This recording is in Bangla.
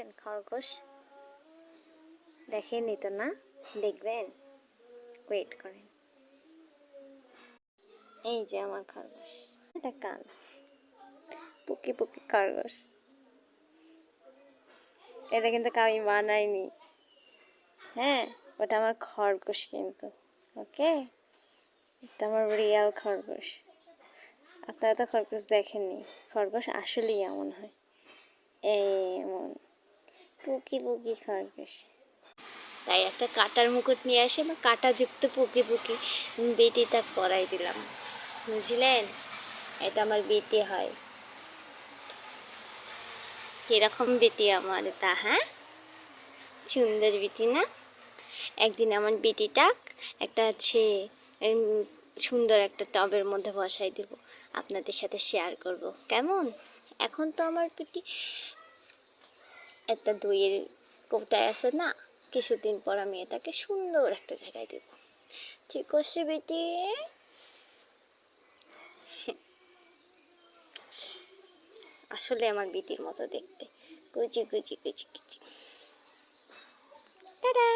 দেখছেন খরগোশ? দেখেননি তো না? দেখবেন, ওয়েট করেন। এই যে আমার খরগোশ, এটা কান, পুকি পুকি খরগোশ। এটা কিন্তু আমি বানাইনি, হ্যাঁ, ওটা আমার খরগোশ কিন্তু। ওকে, এটা আমার রিয়াল খরগোশ। আপনারা তো খরগোশ দেখেননি, খরগোশ আসলেই এমন হয়, এমন পুকি পুকি খরগোশ। তাই একটা কাটার মুকুট নিয়ে এসে আমার কাঁটাযুক্ত পুকি পুকি বেটিটা পরাই দিলাম, বুঝলেন? এটা আমার বেটি হয়। কিরকম বেটি আমার এটা, হ্যাঁ? সুন্দর বেটি না? একদিন আমার বেটিটা একটা সুন্দর একটা টবের মধ্যে বসাই দেব, আপনাদের সাথে শেয়ার করব, কেমন? এখন তো আমার বেটি একটা দইয়ের কৌটায় আছে না, কিছুদিন পর আমি এটাকে সুন্দর একটা জায়গায় দেব। ঠিক আছে বেটি? আসলে আমার বেটির মতো দেখতে, কুচি কুচি কুচি কুচি। টাটা।